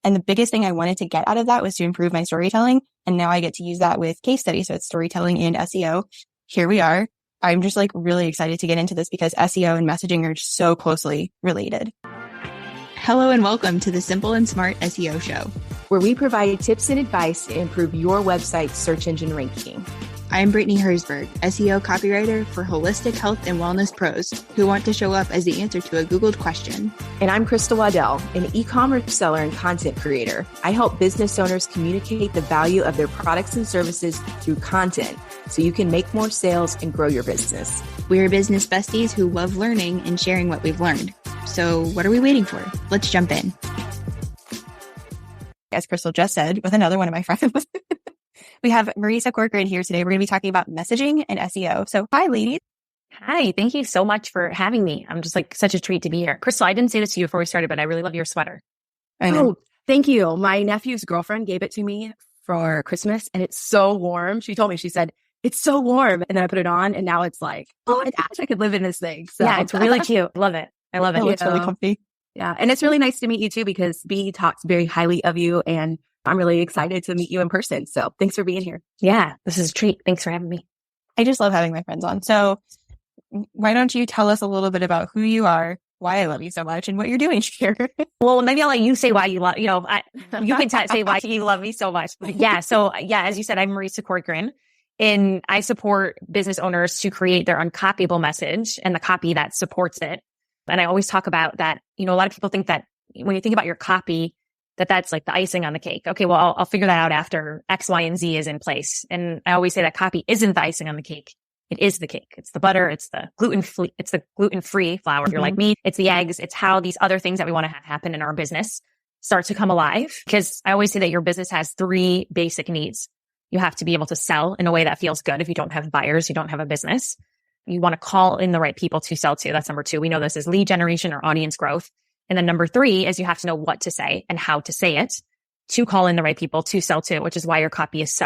And the biggest thing I wanted to get out of that was to improve my storytelling. And now I get to use that with case studies. So it's storytelling and SEO. Here we are. I'm just like really excited to get into this because SEO and messaging are so closely related. Hello and welcome to the Simple and Smart SEO Show, where we provide tips and advice to improve your website's search engine ranking. I'm Brittany Herzberg, SEO copywriter for holistic health and wellness pros who want to show up as the answer to a Googled question. And I'm Krista Waddell, an e-commerce seller and content creator. I help business owners communicate the value of their products and services through content so you can make more sales and grow your business. We're business besties who love learning and sharing what we've learned. So what are we waiting for? Let's jump in. As Crystal just said, with another one of my friends. We have Marisa Corcoran here today. We're going to be talking about messaging and SEO. So hi, ladies. Hi, thank you so much for having me. I'm just like such a treat to be here. Crystal, I didn't say this to you before we started, but I really love your sweater. I know. Oh, thank you. My nephew's girlfriend gave it to me for Christmas and it's so warm. She told me, she said, it's so warm. And then I put it on and now it's like, oh my gosh, I could live in this thing. So. Yeah, it's really cute. Love it. I love it. It's really comfy. Yeah. And it's really nice to meet you too, because B talks very highly of you and I'm really excited to meet you in person. So thanks for being here. Yeah, this is a treat. Thanks for having me. I just love having my friends on. So why don't you tell us a little bit about who you are, why I love you so much, and what you're doing here? Well, maybe I'll let you say why you love, you can say why you love me so much. But as you said, I'm Marisa Corcoran, and I support business owners to create their uncopyable message and the copy that supports it. And I always talk about that, a lot of people think that when you think about your copy, that's like the icing on the cake. Okay, well, I'll figure that out after X, Y, and Z is in place. And I always say that copy isn't the icing on the cake. It is the cake. It's the butter. It's the gluten-free flour. If you're like me, it's the eggs. It's how these other things that we want to have happen in our business start to come alive. Because I always say that your business has three basic needs. You have to be able to sell in a way that feels good. If you don't have buyers, you don't have a business. You want to call in the right people to sell to. That's number 2. We know this is lead generation or audience growth. And then number 3 is you have to know what to say and how to say it to call in the right people to sell to, which is why your copy is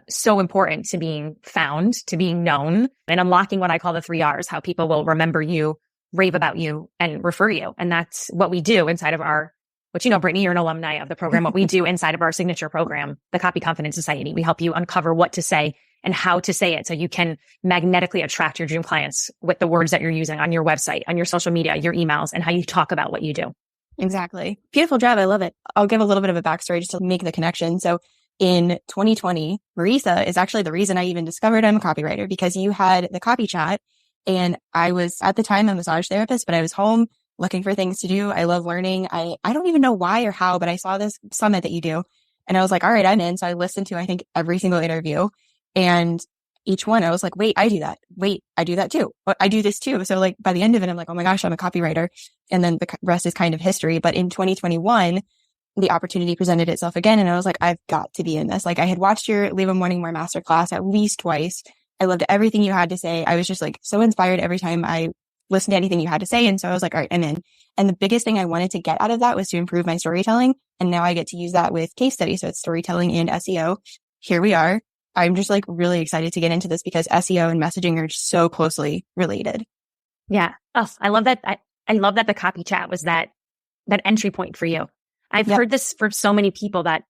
so important to being found, to being known, and unlocking what I call the 3 R's, how people will remember you, rave about you, and refer you. And that's what we do inside of our, which, Brittany, you're an alumni of the program, what we do inside of our signature program, the Copy Confidence Society. We help you uncover what to say and how to say it so you can magnetically attract your dream clients with the words that you're using on your website, on your social media, your emails, and how you talk about what you do. Exactly. Beautiful job. I love it. I'll give a little bit of a backstory just to make the connection. So in 2020, Marisa is actually the reason I even discovered I'm a copywriter, because you had the copy chat, and I was at the time a massage therapist, but I was home looking for things to do. I love learning. I don't even know why or how, but I saw this summit that you do and I was like, all right, I'm in. So I listened to, I think, every single interview. And each one, I was like, wait, I do that. Wait, I do that too. But I do this too. So like by the end of it, I'm like, oh my gosh, I'm a copywriter. And then the rest is kind of history. But in 2021, the opportunity presented itself again. And I was like, I've got to be in this. Like I had watched your Leave 'em Wanting More masterclass at least twice. I loved everything you had to say. I was just like so inspired every time I listened to anything you had to say. And so I was like, all right, I'm in. And the biggest thing I wanted to get out of that was to improve my storytelling. And now I get to use that with case studies. So it's storytelling and SEO. Here we are. I'm just like really excited to get into this because SEO and messaging are so closely related. Yeah. Oh, I love that. I love that the copy chat was that entry point for you. I've heard this for so many people that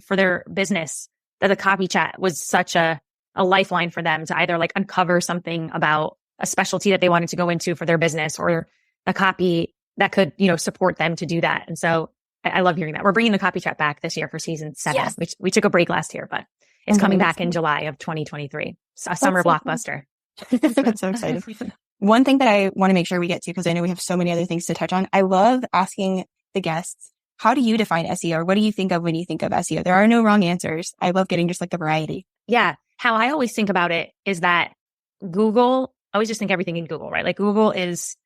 for their business, that the copy chat was such a lifeline for them to either like uncover something about a specialty that they wanted to go into for their business, or a copy that could, support them to do that. And so I love hearing that. We're bringing the copy chat back this year for season 7, Yes. which we took a break last year, but it's coming back in July of 2023. A summer blockbuster. That's so exciting. One thing that I want to make sure we get to, because I know we have so many other things to touch on. I love asking the guests, how do you define SEO? Or what do you think of when you think of SEO? There are no wrong answers. I love getting just like the variety. Yeah. How I always think about it is that Google, I always just think everything in Google, right? Like Google is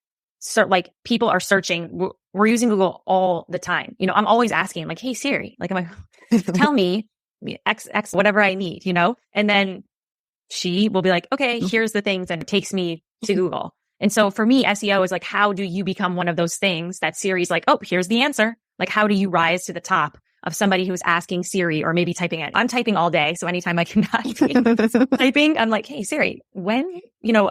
like people are searching. We're using Google all the time. I'm always asking like, hey Siri, like, tell me X, whatever I need, and then she will be like, okay, here's the things, and it takes me to Google. And so for me, SEO is like, how do you become one of those things that Siri's like, oh, here's the answer. Like, how do you rise to the top of somebody who's asking Siri or maybe typing it? I'm typing all day. So anytime I can typing, I'm like, hey Siri, when,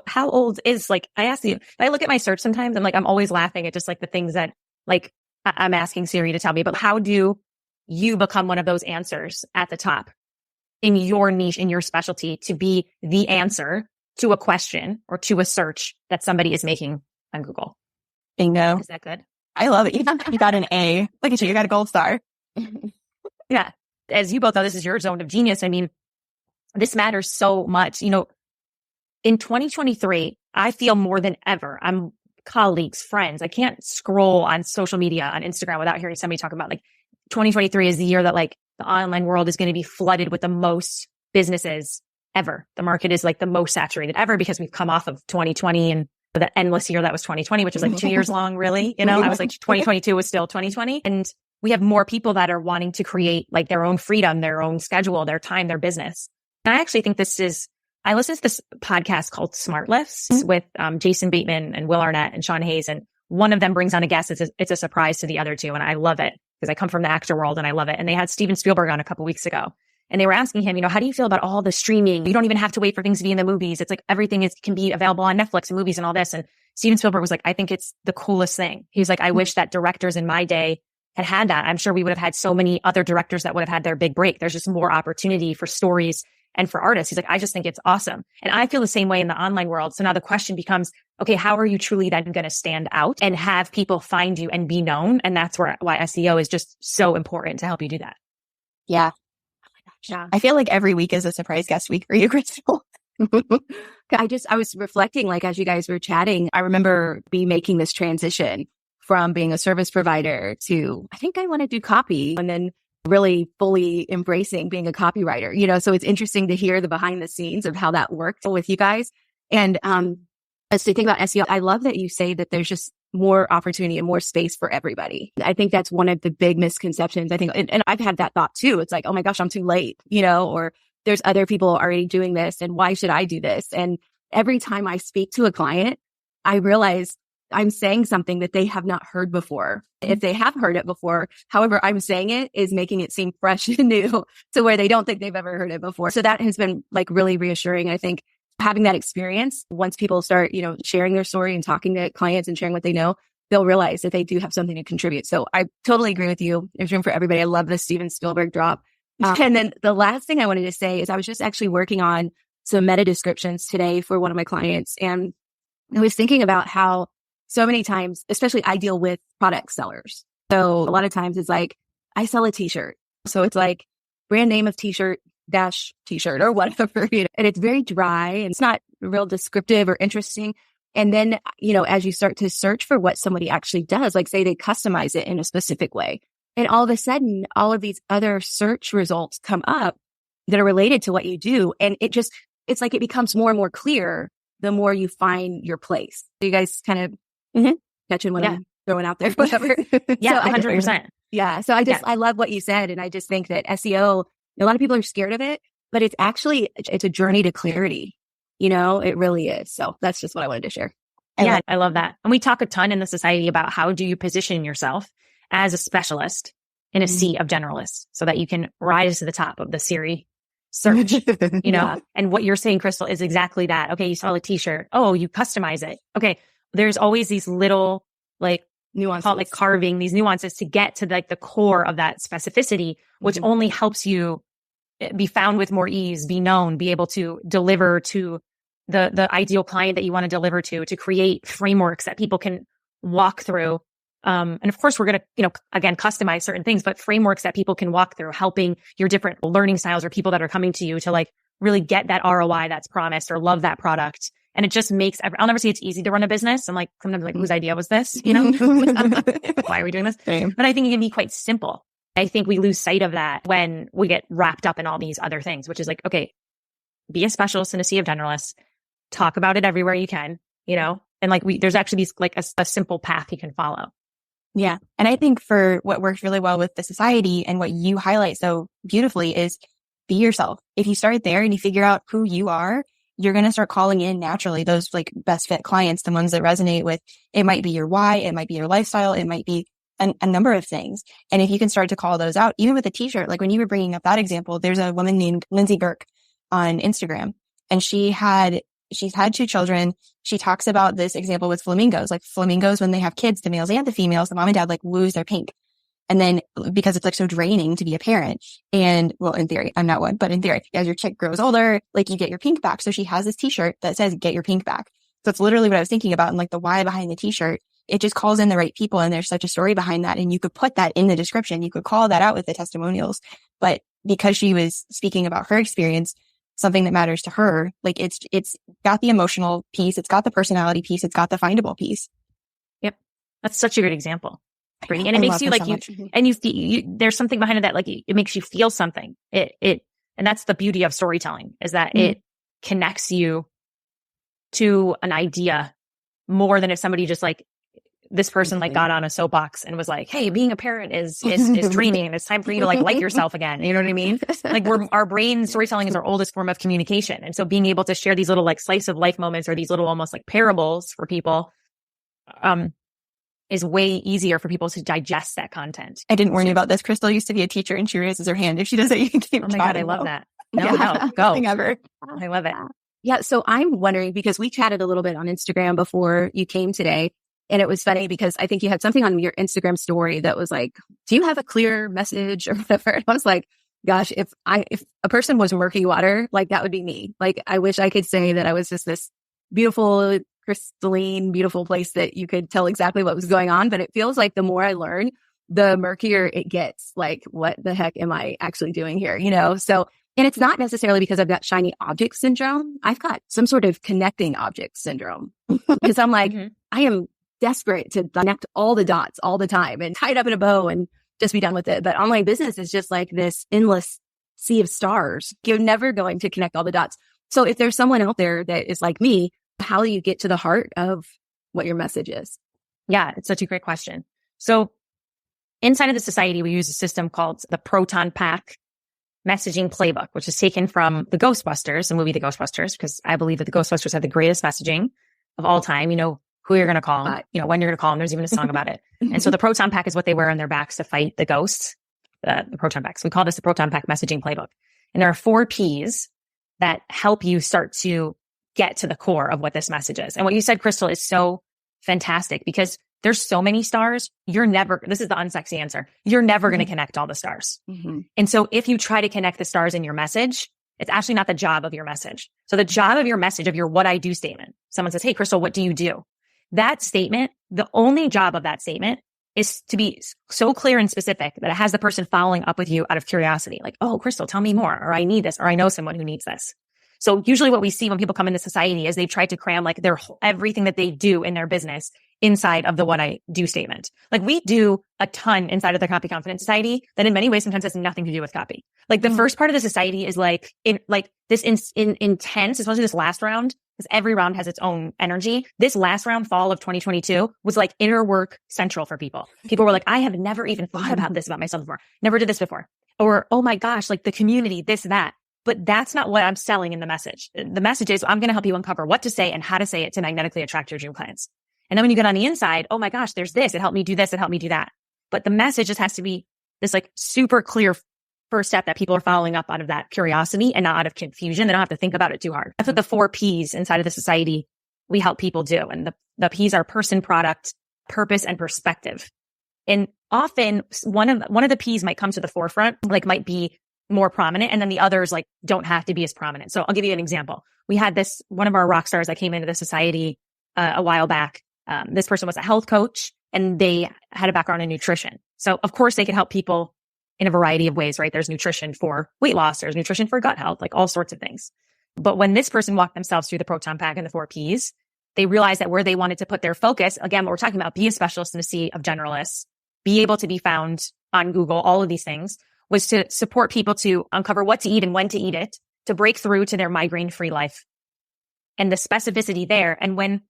how old is, like, I ask you, I look at my search sometimes, I'm like, I'm always laughing at just like the things that like I'm asking Siri to tell me, but how do you become one of those answers at the top in your niche, in your specialty, to be the answer to a question or to a search that somebody is making on Google? Bingo. Is that good? I love it. You got an A. Look at you. You got a gold star. Yeah. As you both know, this is your zone of genius. I mean, this matters so much. You know, in 2023, I feel more than ever, I'm colleagues, friends. I can't scroll on social media, on Instagram without hearing somebody talk about like 2023 is the year that like the online world is going to be flooded with the most businesses ever. The market is like the most saturated ever because we've come off of 2020 and the endless year that was 2020, which was like 2 years long, really. You know, I was like 2022 was still 2020. And we have more people that are wanting to create like their own freedom, their own schedule, their time, their business. And I actually think I listen to this podcast called Smart Lifts with Jason Bateman and Will Arnett and Sean Hayes. And one of them brings on a guest. It's a surprise to the other two. And I love it because I come from the actor world and I love it. And they had Steven Spielberg on a couple weeks ago. And they were asking him, you know, how do you feel about all the streaming? You don't even have to wait for things to be in the movies. It's like everything can be available on Netflix and movies and all this. And Steven Spielberg was like, I think it's the coolest thing. He was like, I wish that directors in my day had that. I'm sure we would have had so many other directors that would have had their big break. There's just more opportunity for stories and for artists. He's like, I just think it's awesome. And I feel the same way in the online world. So now the question becomes, okay, how are you truly then going to stand out and have people find you and be known? And that's why SEO is just so important to help you do that. Yeah. Yeah. I feel like every week is a surprise guest week for you, Crystal. I was reflecting, like, as you guys were chatting, I remember me making this transition from being a service provider to, I think I want to do copy, and then really fully embracing being a copywriter, you know, so it's interesting to hear the behind the scenes of how that worked with you guys. And as to think about SEO, I love that you say that there's just more opportunity and more space for everybody. I think that's one of the big misconceptions. I think, and I've had that thought too. It's like, oh my gosh, I'm too late, you know, or there's other people already doing this and why should I do this? And every time I speak to a client, I realize I'm saying something that they have not heard before. If they have heard it before, however I'm saying it is making it seem fresh and new to where they don't think they've ever heard it before. So that has been like really reassuring. I think having that experience, once people start, you know, sharing their story and talking to clients and sharing what they know, they'll realize that they do have something to contribute. So I totally agree with you. There's room for everybody. I love the Steven Spielberg drop. And then the last thing I wanted to say is I was just actually working on some meta descriptions today for one of my clients. And I was thinking about how so many times, especially I deal with product sellers. So a lot of times it's like, I sell a t-shirt. So it's like brand name of t-shirt dash t-shirt or whatever, you know, and it's very dry and it's not real descriptive or interesting. And then, you know, as you start to search for what somebody actually does, like say they customize it in a specific way. And all of a sudden, all of these other search results come up that are related to what you do. And it's like it becomes more and more clear the more you find your place. You guys kind of catching what I'm throwing out there, whatever. Yeah, So 100%. Yeah. So I love what you said. And I just think that SEO, a lot of people are scared of it, but it's a journey to clarity. You know, it really is. So that's just what I wanted to share. I love that. And we talk a ton in the society about how do you position yourself as a specialist in a sea of generalists so that you can rise to the top of the Siri search, you know, and what you're saying, Crystal, is exactly that. Okay. You sell a t-shirt. Oh, you customize it. Okay. There's always these little like nuances, call it like carving, these nuances to get to like the core of that specificity, which only helps you be found with more ease, be known, be able to deliver to the ideal client that you want to deliver to create frameworks that people can walk through. And of course, we're going to, you know, again, customize certain things, but frameworks that people can walk through, helping your different learning styles or people that are coming to you to like really get that ROI that's promised or love that product. And it just makes, I'll never say it's easy to run a business. I'm like, sometimes like, whose idea was this? You know, why are we doing this? Same. But I think it can be quite simple. I think we lose sight of that when we get wrapped up in all these other things, which is like, okay, be a specialist in a sea of generalists, talk about it everywhere you can, you know, and like there's actually these like a simple path you can follow. Yeah. And I think for what works really well with the society and what you highlight so beautifully is be yourself. If you start there and you figure out who you are, you're going to start calling in naturally those like best fit clients, the ones that resonate with, it might be your why, it might be your lifestyle, it might be a number of things. And if you can start to call those out, even with a t-shirt, like when you were bringing up that example, there's a woman named Lindsay Burke on Instagram, and she had she's had 2 children. She talks about this example with flamingos. Like flamingos, when they have kids, the males and the females, the mom and dad like lose their pink. And then because it's like so draining to be a parent. And well, in theory, I'm not one, but in theory, as your chick grows older, like you get your pink back. So she has this t-shirt that says, get your pink back. So it's literally what I was thinking about. And like the why behind the t-shirt, it just calls in the right people. And there's such a story behind that. And you could put that in the description. You could call that out with the testimonials. But because she was speaking about her experience, something that matters to her, like it's got the emotional piece. It's got the personality piece. It's got the findable piece. Yep. That's such a good example. Brittany. And it makes you like you there's something behind it that like it makes you feel something. And that's the beauty of storytelling, is that it connects you to an idea more than if somebody just like this person like got on a soapbox and was like, hey, being a parent is draining and it's time for you to like yourself again. You know what I mean? Like our brain, storytelling is our oldest form of communication. And so being able to share these little like slice of life moments or these little almost like parables for people, is way easier for people to digest that content. I didn't warn you about this. Crystal used to be a teacher and she raises her hand. If she does it, you can keep Oh my God, I love that. No, go. Ever. I love it. Yeah. So I'm wondering, because we chatted a little bit on Instagram before you came today. And it was funny because I think you had something on your Instagram story that was like, do you have a clear message or whatever? And I was like, gosh, if a person was murky water, like that would be me. Like, I wish I could say that I was just this beautiful, crystalline, beautiful place that you could tell exactly what was going on. But it feels like the more I learn, the murkier it gets. Like, what the heck am I actually doing here? You know? So, and it's not necessarily because I've got shiny object syndrome. I've got some sort of connecting object syndrome because I'm like, I am desperate to connect all the dots all the time and tie it up in a bow and just be done with it. But online business is just like this endless sea of stars. You're never going to connect all the dots. So if there's someone out there that is like me, how do you get to the heart of what your message is? Yeah, it's such a great question. So inside of the society, we use a system called the Proton Pack Messaging Playbook, which is taken from the Ghostbusters, the movie The Ghostbusters, because I believe that the Ghostbusters have the greatest messaging of all time. You know who you're going to call, you know when you're going to call them. There's even a song about it. And so the Proton Pack is what they wear on their backs to fight the ghosts, the Proton Packs. We call this the Proton Pack Messaging Playbook. And there are 4 Ps that help you start to get to the core of what this message is. And what you said, Crystal, is so fantastic because there's so many stars. This is the unsexy answer. You're never going to connect all the stars. And so if you try to connect the stars in your message, it's actually not the job of your message. So the job of your message, of your what I do statement, someone says, hey, Crystal, what do you do? That statement, the only job of that statement is to be so clear and specific that it has the person following up with you out of curiosity. Like, oh, Crystal, tell me more, or I need this, or I know someone who needs this. So usually what we see when people come into society is they've tried to cram like everything that they do in their business inside of the what I do statement. Like we do a ton inside of the Copy Confidence Society that in many ways sometimes has nothing to do with copy. Like the first part of the society is like intense, especially this last round, because every round has its own energy. This last round, fall of 2022, was like inner work central for people. People were like, I have never even thought about this about myself before. Never did this before. Or, oh my gosh, like the community, this, that. But that's not what I'm selling in the message. The message is I'm going to help you uncover what to say and how to say it to magnetically attract your dream clients. And then when you get on the inside, oh my gosh, there's this. It helped me do this. It helped me do that. But the message just has to be this like super clear first step that people are following up out of that curiosity and not out of confusion. They don't have to think about it too hard. That's what the 4 Ps inside of the society we help people do. And the Ps are person, product, purpose, and perspective. And often one of the Ps might come to the forefront, like might be more prominent. And then the others like don't have to be as prominent. So I'll give you an example. We had one of our rock stars that came into the society a while back. This person was a health coach and they had a background in nutrition. So of course they can help people in a variety of ways, right? There's nutrition for weight loss. There's nutrition for gut health, like all sorts of things. But when this person walked themselves through the Proton Pack and the 4 Ps, they realized that where they wanted to put their focus, again, what we're talking about, be a specialist in a sea of generalists, be able to be found on Google, all of these things, was to support people to uncover what to eat and when to eat it, to break through to their migraine-free life. And the specificity there. And when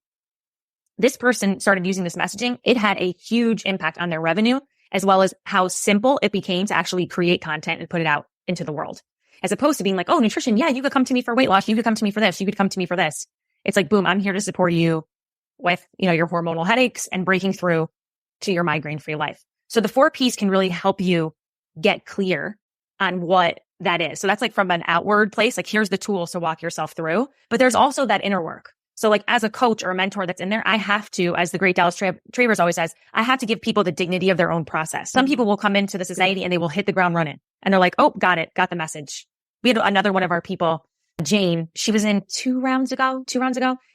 this person started using this messaging, it had a huge impact on their revenue, as well as how simple it became to actually create content and put it out into the world. As opposed to being like, oh, nutrition, yeah, you could come to me for weight loss. You could come to me for this. You could come to me for this. It's like, boom, I'm here to support you with, your hormonal headaches and breaking through to your migraine-free life. So the 4 Ps can really help you get clear on what that is. So that's like from an outward place, like here's the tools to walk yourself through. But there's also that inner work. So like as a coach or a mentor that's in there, I have to, as the great Dallas Travers always says, I have to give people the dignity of their own process. Some people will come into the society and they will hit the ground running and they're like, oh, got it. Got the message. We had another one of our people, Jane. She was in two rounds ago.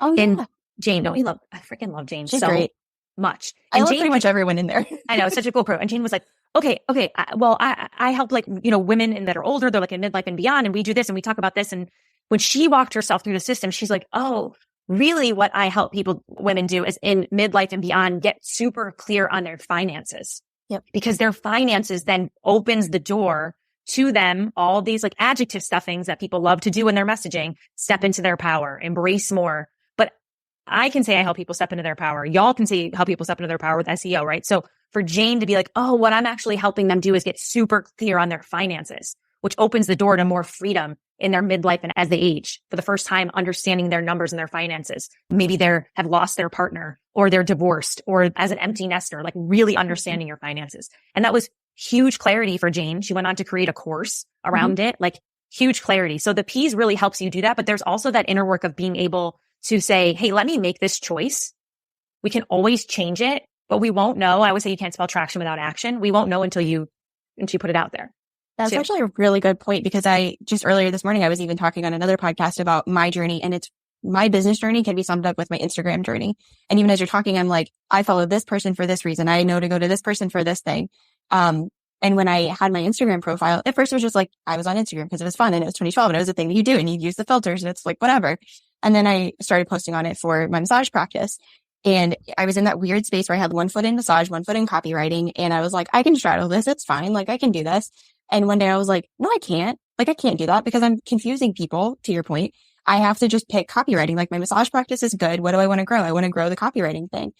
Oh, yeah. And Jane, I freaking love Jane She's so great. much. I And love Jane, pretty much everyone in there. I know, it's such a cool pro. And Jane was like, okay. I help like, women that are older, they're like in midlife and beyond. And we do this and we talk about this. And when she walked herself through the system, she's like, oh, really what I help women do is in midlife and beyond, get super clear on their finances. Yep. Because their finances then opens the door to them, all these like adjective stuffings that people love to do in their messaging, step into their power, embrace more. But I can say I help people step into their power. Y'all can say help people step into their power with SEO, right? So for Jane to be like, oh, what I'm actually helping them do is get super clear on their finances, which opens the door to more freedom in their midlife and as they age, for the first time understanding their numbers and their finances. Maybe have lost their partner or they're divorced or as an empty nester, like really understanding your finances. And that was huge clarity for Jane. She went on to create a course around it, like huge clarity. So the P's really helps you do that. But there's also that inner work of being able to say, hey, let me make this choice. We can always change it, but we won't know. I always say you can't spell traction without action. We won't know until you put it out there. That's actually a really good point, because I just earlier this morning, I was even talking on another podcast about my journey, and it's my business journey can be summed up with my Instagram journey. And even as you're talking, I'm like, I follow this person for this reason. I know to go to this person for this thing. And when I had my Instagram profile, at first it was just like, I was on Instagram because it was fun and it was 2012 and it was a thing that you do and you use the filters and it's like, whatever. And then I started posting on it for my massage practice. And I was in that weird space where I had 1 foot in massage, 1 foot in copywriting. And I was like, I can straddle this. It's fine. Like I can do this. And one day I was like, no, I can't. Like I can't do that because I'm confusing people, to your point. I have to just pick copywriting. Like my massage practice is good. What do I want to grow? I want to grow the copywriting thing.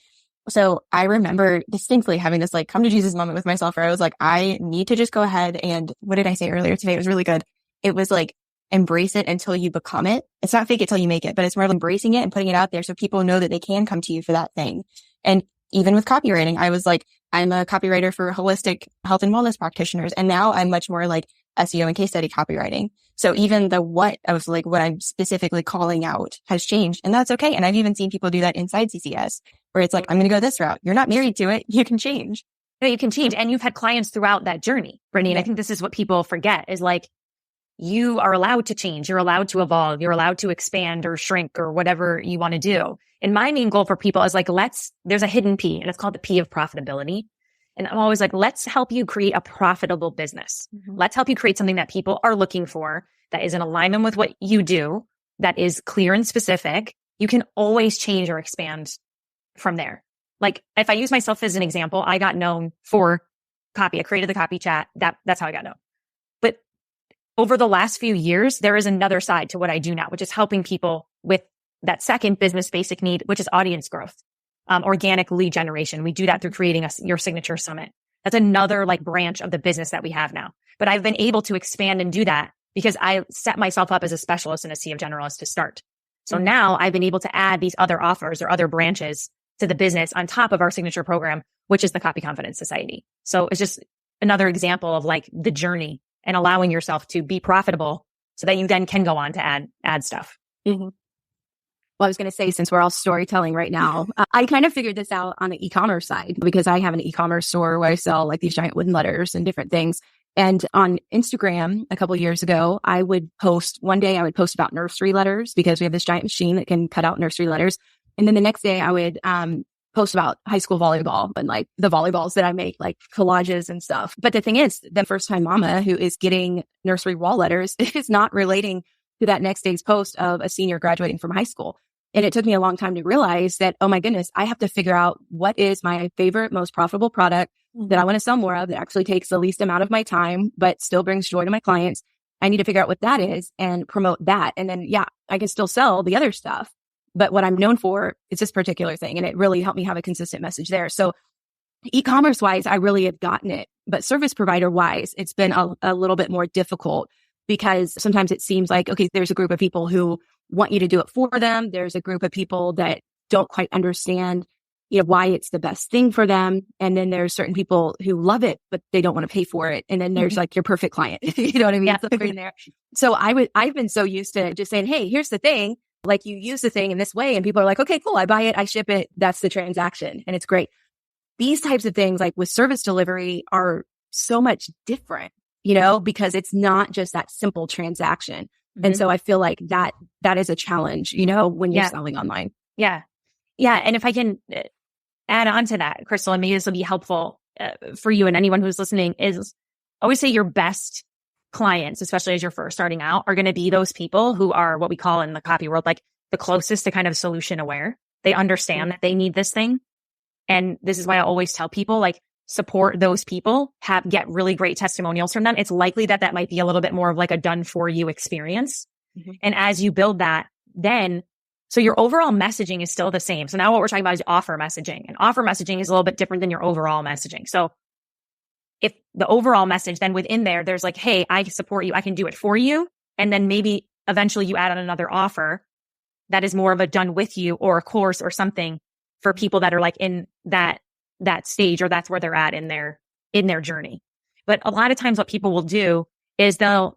So I remember distinctly having this like come to Jesus moment with myself where I was like, I need to just go ahead and what did I say earlier today? It was really good. It was like, embrace it until you become it. It's not fake it till you make it, but it's more of embracing it and putting it out there so people know that they can come to you for that thing. And even with copywriting, I was like, I'm a copywriter for holistic health and wellness practitioners. And now I'm much more like SEO and case study copywriting. So even the what of like what I'm specifically calling out has changed, and that's okay. And I've even seen people do that inside CCS where it's like, I'm going to go this route. You're not married to it. You can change. No, you can change. And you've had clients throughout that journey, Brittany. And I think this is what people forget is like, you are allowed to change. You're allowed to evolve. You're allowed to expand or shrink or whatever you want to do. And my main goal for people is like, there's a hidden P and it's called the P of profitability. And I'm always like, let's help you create a profitable business. Mm-hmm. Let's help you create something that people are looking for, that is in alignment with what you do, that is clear and specific. You can always change or expand from there. Like if I use myself as an example, I got known for copy. I created the copy chat. That's how I got known. But over the last few years, there is another side to what I do now, which is helping people with that second business basic need, which is audience growth, organic lead generation. We do that through creating your signature summit. That's another like branch of the business that we have now. But I've been able to expand and do that because I set myself up as a specialist and a sea of generalist to start. So now I've been able to add these other offers or other branches to the business on top of our signature program, which is the Copy Confidence Society. So it's just another example of like the journey and allowing yourself to be profitable so that you then can go on to add stuff. Mm-hmm. Well, I was going to say, since we're all storytelling right now, I kind of figured this out on the e-commerce side because I have an e-commerce store where I sell like these giant wooden letters and different things. And on Instagram, a couple of years ago, one day I would post about nursery letters because we have this giant machine that can cut out nursery letters. And then the next day I would post about high school volleyball and like the volleyballs that I make, like collages and stuff. But the thing is, the first time mama who is getting nursery wall letters is not relating to that next day's post of a senior graduating from high school. And it took me a long time to realize that, oh my goodness, I have to figure out what is my favorite, most profitable product that I want to sell more of that actually takes the least amount of my time, but still brings joy to my clients. I need to figure out what that is and promote that. And then, I can still sell the other stuff. But what I'm known for is this particular thing. And it really helped me have a consistent message there. So e-commerce wise, I really have gotten it. But service provider wise, it's been a little bit more difficult because sometimes it seems like, okay, there's a group of people who want you to do it for them. There's a group of people that don't quite understand why it's the best thing for them. And then there's certain people who love it, but they don't want to pay for it. And then there's like your perfect client. You know what I mean? Yeah. In there. So I've been so used to just saying, hey, here's the thing. Like you use the thing in this way and people are like, okay, cool. I buy it. I ship it. That's the transaction. And it's great. These types of things like with service delivery are so much different, because it's not just that simple transaction. Mm-hmm. And so I feel like that is a challenge, when you're selling online. Yeah. Yeah. And if I can add on to that, Crystal, and maybe this will be helpful for you and anyone who's listening, is always say your best clients, especially as you're first starting out, are going to be those people who are what we call in the copy world, like the closest to kind of solution aware. They understand that they need this thing. And this is why I always tell people, like, support those people, get really great testimonials from them. It's likely that might be a little bit more of like a done for you experience. Mm-hmm. And as you build that, then, so your overall messaging is still the same. So now what we're talking about is offer messaging, and offer messaging is a little bit different than your overall messaging. So if the overall message, then within there's like, hey, I support you. I can do it for you. And then maybe eventually you add on another offer that is more of a done with you or a course or something for people that are like in that stage, or that's where they're at in their journey. But a lot of times what people will do is and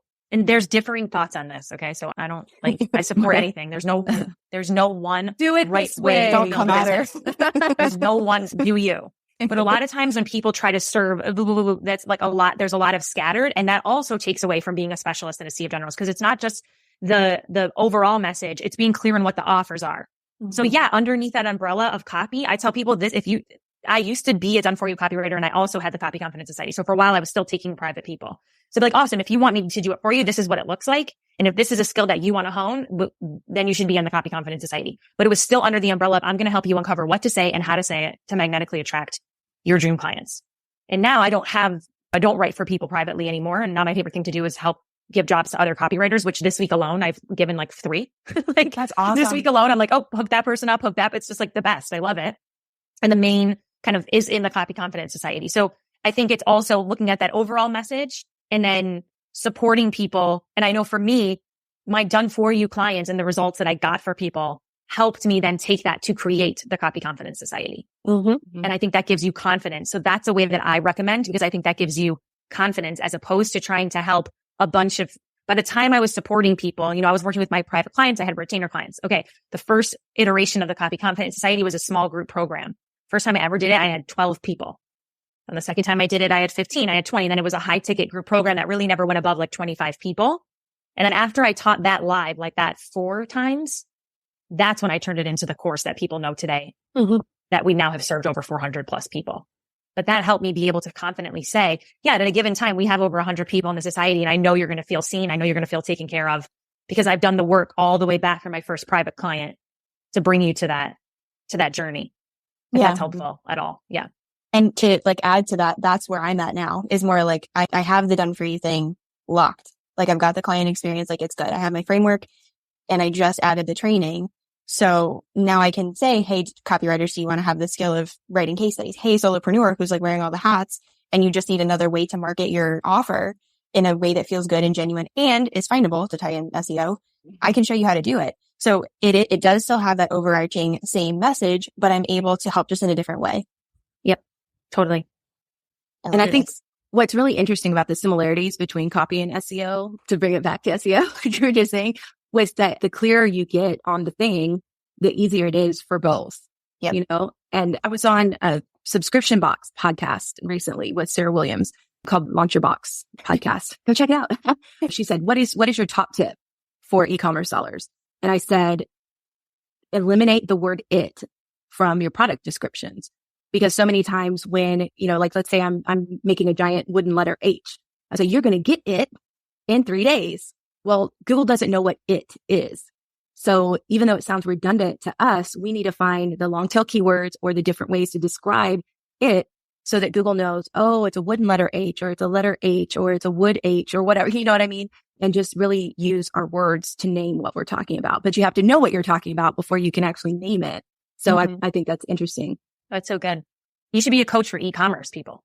there's differing thoughts on this. Okay. So I support anything. There's no one do it right this way. Don't come at her. There's no one do you. But a lot of times when people try to serve, that's like there's a lot of scattered, and that also takes away from being a specialist in a sea of generals, because it's not just the overall message, it's being clear on what the offers are. Mm-hmm. So yeah, underneath that umbrella of copy, I tell people this, I used to be a done for you copywriter, and I also had the Copy Confidence Society. So for a while I was still taking private people. So like, awesome. If you want me to do it for you, this is what it looks like. And if this is a skill that you want to hone, then you should be in the Copy Confidence Society. But it was still under the umbrella of, I'm going to help you uncover what to say and how to say it to magnetically attract your dream clients. And now I don't write for people privately anymore. And now my favorite thing to do is help give jobs to other copywriters, which this week alone, I've given like 3. Like that's awesome. This week alone, I'm like, oh, hook that person up, It's just like the best. I love it. And the main kind of is in the Copy Confidence Society. So I think it's also looking at that overall message and then supporting people. And I know for me, my done for you clients and the results that I got for people helped me then take that to create the Copy Confidence Society. Mm-hmm. And I think that gives you confidence. So that's a way that I recommend, because I think that gives you confidence, as opposed to trying to help a bunch of, by the time I was supporting people, I was working with my private clients, I had retainer clients. Okay. The first iteration of the Copy Confidence Society was a small group program. First time I ever did it, I had 12 people. And the second time I did it, I had 15, I had 20. And then it was a high ticket group program that really never went above like 25 people. And then after I taught that live like that 4 times, that's when I turned it into the course that people know today, that we now have served over 400 plus people. But that helped me be able to confidently say, yeah, at a given time, we have over 100 people in the society, and I know you're going to feel seen. I know you're going to feel taken care of, because I've done the work all the way back from my first private client to bring you to that journey. If that's helpful at all. Yeah. And to like add to that, that's where I'm at now, is more like I have the done for you thing locked. Like I've got the client experience, like it's good. I have my framework, and I just added the training. So now I can say, hey, copywriters, do you want to have the skill of writing case studies? Hey, solopreneur who's like wearing all the hats, and you just need another way to market your offer in a way that feels good and genuine and is findable, to tie in SEO. I can show you how to do it. So it does still have that overarching same message, but I'm able to help just in a different way. Yep, totally. And I think what's really interesting about the similarities between copy and SEO, to bring it back to SEO, what you were just saying, was that the clearer you get on the thing, the easier it is for both. Yep. And I was on a subscription box podcast recently with Sarah Williams called Launch Your Box podcast. Go check it out. She said, what is your top tip for e-commerce sellers? And I said, eliminate the word it from your product descriptions. Because so many times when, like let's say I'm making a giant wooden letter H. I say, you're going to get it in 3 days. Well, Google doesn't know what it is. So even though it sounds redundant to us, we need to find the long tail keywords or the different ways to describe it so that Google knows, oh, it's a wooden letter H, or it's a letter H, or it's a wood H, or whatever, you know what I mean? And just really use our words to name what we're talking about. But you have to know what you're talking about before you can actually name it. So I think that's interesting. That's so good. You should be a coach for e-commerce people.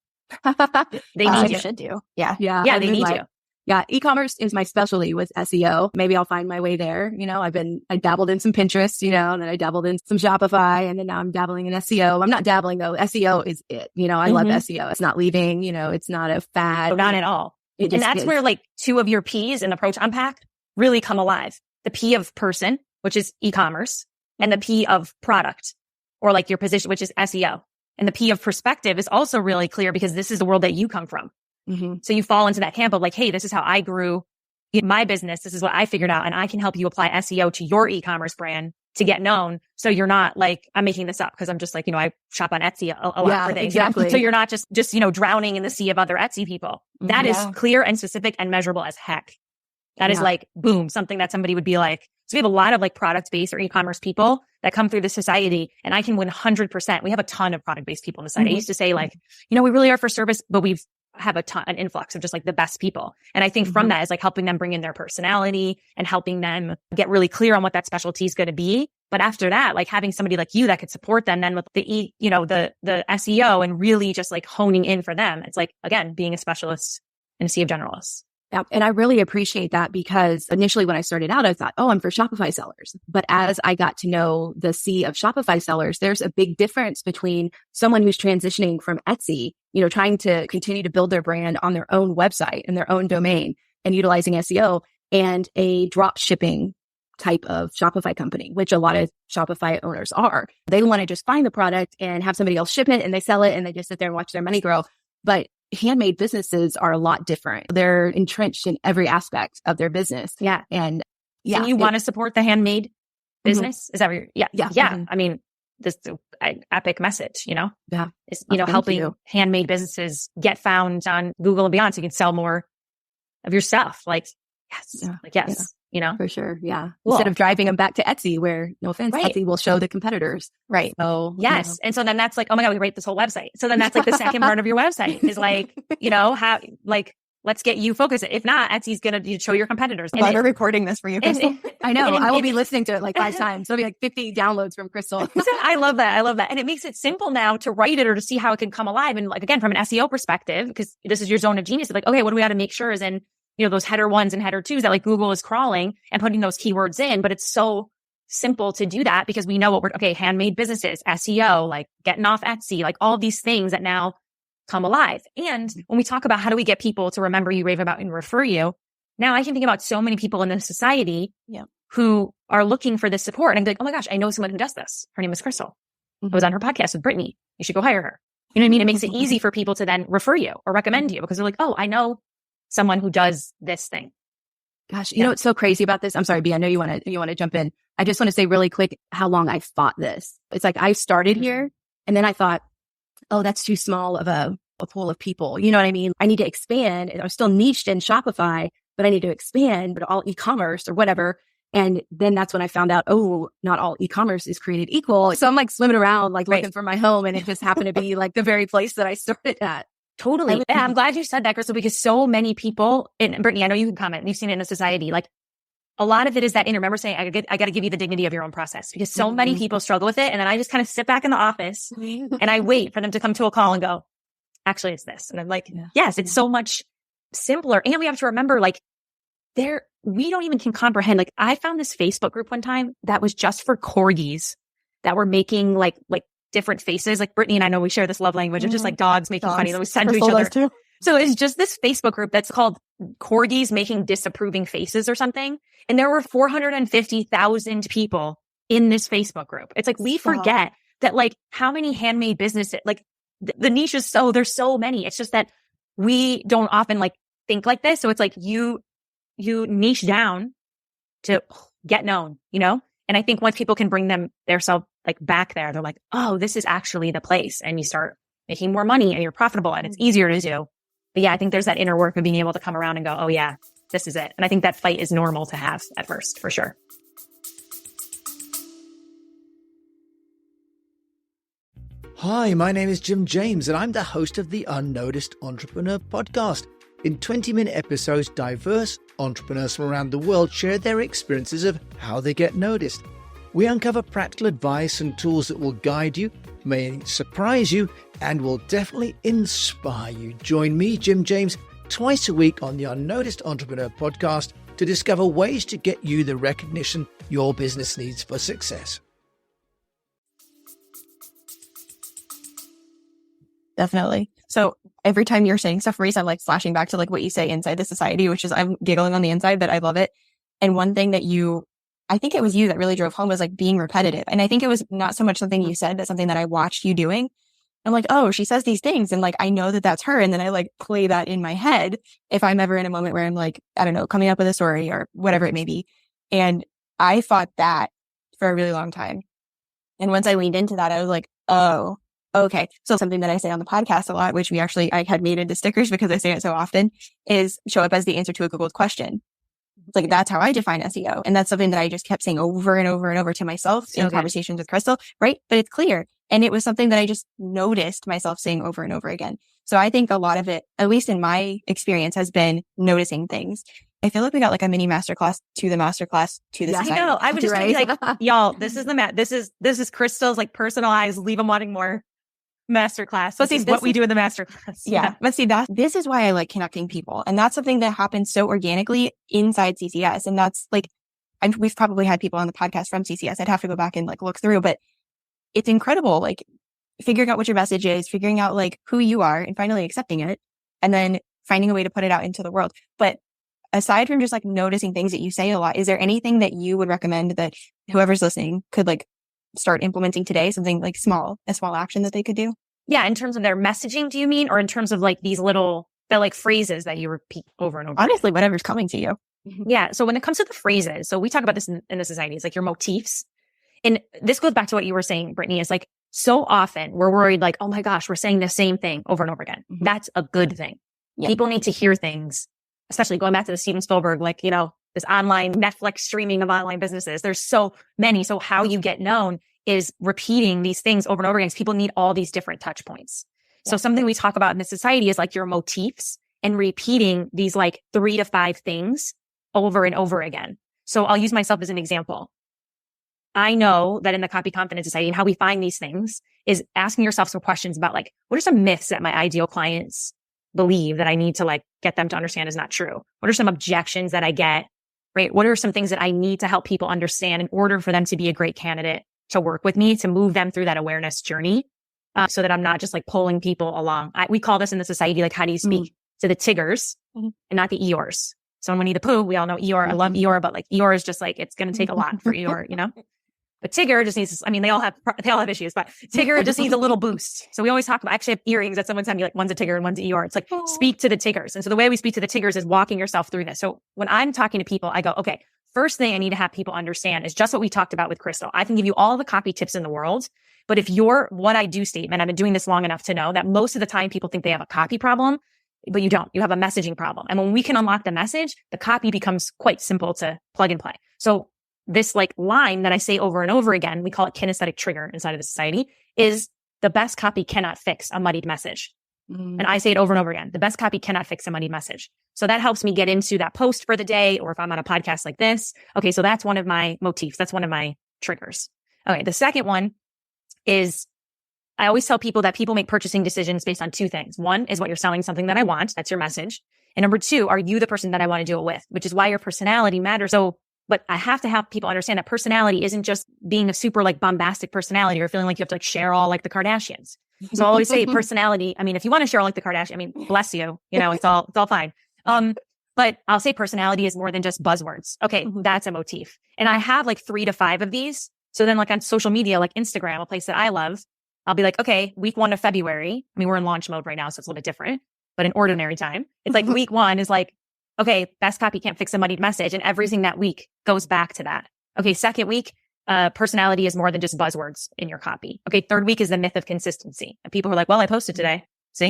They need you. Should do. Yeah. Yeah, they need you. Yeah, e-commerce is my specialty with SEO. Maybe I'll find my way there. I dabbled in some Pinterest, and then I dabbled in some Shopify, and then now I'm dabbling in SEO. I'm not dabbling though. SEO is it. I love SEO. It's not leaving, it's not a fad. No, not at all. And that's where like two of your P's in the Pro to Unpack really come alive. The P of person, which is e-commerce, and the P of product, or like your position, which is SEO. And the P of perspective is also really clear because this is the world that you come from. Mm-hmm. So you fall into that camp of like, hey, this is how I grew in my business. This is what I figured out. And I can help you apply SEO to your e-commerce brand to get known. So you're not like, I'm making this up because I'm just like, I shop on Etsy a lot for things. Exactly. So you're not just, drowning in the sea of other Etsy people. That is clear and specific and measurable as heck. That is like, boom, something that somebody would be like. So we have a lot of like product-based or e-commerce people that come through the society, and I can win 100%. We have a ton of product-based people in the site. I used to say like, we really are for service, but we have an influx of just like the best people. And I think from that is like helping them bring in their personality and helping them get really clear on what that specialty is going to be. But after that, like having somebody like you that could support them then with the SEO and really just like honing in for them. It's like, again, being a specialist in a sea of generalists. Yeah. And I really appreciate that because initially when I started out, I thought, I'm for Shopify sellers. But as I got to know the sea of Shopify sellers, there's a big difference between someone who's transitioning from Etsy, trying to continue to build their brand on their own website and their own domain and utilizing SEO, and a drop shipping type of Shopify company, which a lot of Shopify owners are. They want to just find the product and have somebody else ship it, and they sell it and they just sit there and watch their money grow. But handmade businesses are a lot different. They're entrenched in every aspect of their business. Yeah. And you want to support the handmade business? Is that what you're, yeah. Mm-hmm. I mean, this epic message, Yeah. is, helping handmade businesses get found on Google and beyond so you can sell more of your stuff. Like, yes. For sure. Yeah. Cool. Instead of driving them back to Etsy where, no offense, Etsy will show the competitors. Right. So, yes. And so then that's like, oh my God, we rate this whole website. So then that's like the second part of your website is like, how, like, let's get you focused. If not, Etsy's going to show your competitors. I'm glad we're recording this for you, Crystal. I know. I will be listening to it like 5 times. There'll be like 50 downloads from Crystal. I love that. And it makes it simple now to write it or to see how it can come alive. And like, again, from an SEO perspective, because this is your zone of genius. Like, okay, what do we got to make sure is in, those header 1s and header 2s that like Google is crawling and putting those keywords in. But it's so simple to do that because we know handmade businesses, SEO, like getting off Etsy, like all these things that now come alive. And when we talk about how do we get people to remember you, rave about, and refer you, now I can think about so many people in this society who are looking for this support. And I'm like, oh my gosh, I know someone who does this. Her name is Crystal. I was on her podcast with Brittany. You should go hire her. You know what I mean? It makes it easy for people to then refer you or recommend you because they're like, oh, I know someone who does this thing. Gosh, you know what's so crazy about this? I'm sorry, B, I know you want to jump in. I just want to say really quick how long I fought this. It's like I started here and then I thought, oh, that's too small of a pool of people. You know what I mean? I need to expand. I'm still niched in Shopify, but I need to expand, but all e-commerce or whatever. And then that's when I found out, oh, not all e-commerce is created equal. So I'm like swimming around, like looking for my home. And it just happened to be like the very place that I started at. Totally. I'm glad you said that, Crystal, because so many people, and Brittany, I know you can comment, you've seen it in the society, like a lot of it is that remember saying, I got to give you the dignity of your own process because so many people struggle with it. And then I just kind of sit back in the office and I wait for them to come to a call and go, actually, it's this. And I'm like, yes, it's so much simpler. And we have to remember, like, we don't even can comprehend. Like, I found this Facebook group one time that was just for corgis that were making like different faces. Like Brittany and I know we share this love language of just like dogs making funny that we send to each other. Too. So it's just this Facebook group that's called Corgis Making Disapproving Faces or something. And there were 450,000 people in this Facebook group. It's like, we forget that like how many handmade businesses, like the niche is there's so many. It's just that we don't often like think like this. So it's like you niche down to get known, And I think once people can bring their self like back there, they're like, oh, this is actually the place. And you start making more money and you're profitable and it's easier to do. But yeah, I think there's that inner work of being able to come around and go, oh yeah, this is it. And I think that fight is normal to have at first, for sure. Hi, my name is Jim James and I'm the host of the Unnoticed Entrepreneur podcast. In 20-minute episodes, diverse entrepreneurs from around the world share their experiences of how they get noticed. We uncover practical advice and tools that will guide you, may surprise you, and will definitely inspire you. Join me, Jim James, twice a week on the Unnoticed Entrepreneur podcast to discover ways to get you the recognition your business needs for success. Definitely. So every time you're saying stuff, Marisa, I'm like flashing back to like what you say inside the society, which is I'm giggling on the inside, but I love it. And one thing that I think it was you that really drove home was like being repetitive. And I think it was not so much something you said, but something that I watched you doing. I'm like, oh, she says these things. And like, I know that that's her. And then I like play that in my head if I'm ever in a moment where I'm like, I don't know, coming up with a story or whatever it may be. And I fought that for a really long time. And once I leaned into that, I was like, oh, okay. So something that I say on the podcast a lot, which I had made into stickers because I say it so often, is show up as the answer to a Googled question. Like that's how I define SEO. And that's something that I just kept saying over and over and over to myself in conversations with Crystal, right? But it's clear. And it was something that I just noticed myself saying over and over again. So I think a lot of it, at least in my experience, has been noticing things. I feel like we got like a mini masterclass to the masterclass to the society. I know. I would just be like, y'all, this is this is Crystal's like personalized, leave them wanting more masterclass. This is what we do in the masterclass. Yeah. But see, this is why I like connecting people. And that's something that happens so organically inside CCS. And that's like, we've probably had people on the podcast from CCS. I'd have to go back and like look through, but it's incredible. Like figuring out what your message is, figuring out like who you are and finally accepting it and then finding a way to put it out into the world. But aside from just like noticing things that you say a lot, is there anything that you would recommend that whoever's listening could like start implementing today? Something like a small action that they could do? Yeah. In terms of their messaging, do you mean? Or in terms of like these little, the like phrases that you repeat over and over? Honestly, whatever's coming to you. Yeah. So when it comes to the phrases, so we talk about this in the society, it's like your motifs. And this goes back to what you were saying, Brittany, is like so often we're worried like, oh my gosh, we're saying the same thing over and over again. Mm-hmm. That's a good thing. Yeah. People need to hear things, especially going back to the Steven Spielberg, like, you know, this online Netflix streaming of online businesses. There's so many. So how you get known is repeating these things over and over again. People need all these different touch points. Yeah. So something we talk about in the society is like your motifs and repeating these like 3 to 5 things over and over again. So I'll use myself as an example. I know that in the Copy Confidence Society and how we find these things is asking yourself some questions about like, what are some myths that my ideal clients believe that I need to like get them to understand is not true? What are some objections that I get, right? What are some things that I need to help people understand in order for them to be a great candidate to work with me, to move them through that awareness journey, so that I'm not just like pulling people along. We call this in the society, like, how do you speak to the Tiggers and not the Eeyores? So in Winnie the Pooh, we all know Eeyore. I love Eeyore, but like Eeyore is just like, it's going to take a lot for Eeyore, you know? But Tigger just needs, I mean, they all have issues, but Tigger just needs a little boost. So we always talk about, I actually have earrings that someone sent me, like one's a Tigger and one's an Eeyore. It's like, speak to the Tiggers. And so the way we speak to the Tiggers is walking yourself through this. So when I'm talking to people, I go, okay, first thing I need to have people understand is just what we talked about with Crystal. I can give you all the copy tips in the world, but if your what I do statement, I've been doing this long enough to know that most of the time people think they have a copy problem, but you don't. You have a messaging problem. And when we can unlock the message, the copy becomes quite simple to plug and play. So this like line that I say over and over again, we call it kinesthetic trigger inside of the society, is the best copy cannot fix a muddied message. And I say it over and over again. The best copy cannot fix a muddied message. So that helps me get into that post for the day, or if I'm on a podcast like this. Okay, so that's one of my motifs. That's one of my triggers. Okay, the second one is I always tell people that people make purchasing decisions based on 2 things. One is what you're selling, something that I want. That's your message. And number 2, are you the person that I want to do it with? Which is why your personality matters. So, but I have to have people understand that personality isn't just being a super like bombastic personality or feeling like you have to like share all like the Kardashians. So I always say personality. I mean, if you want to share all like the Kardashians, I mean, bless you, you know, it's all fine. But I'll say personality is more than just buzzwords. Okay. That's a motif. And I have like 3 to 5 of these. So then like on social media, like Instagram, a place that I love, I'll be like, okay, week 1 of February. I mean, we're in launch mode right now, so it's a little bit different, but in ordinary time, it's like week 1 is like, okay, best copy can't fix a muddied message. And everything that week goes back to that. Okay. Second week, personality is more than just buzzwords in your copy. Okay. Third week is the myth of consistency. And people are like, well, I posted today. See?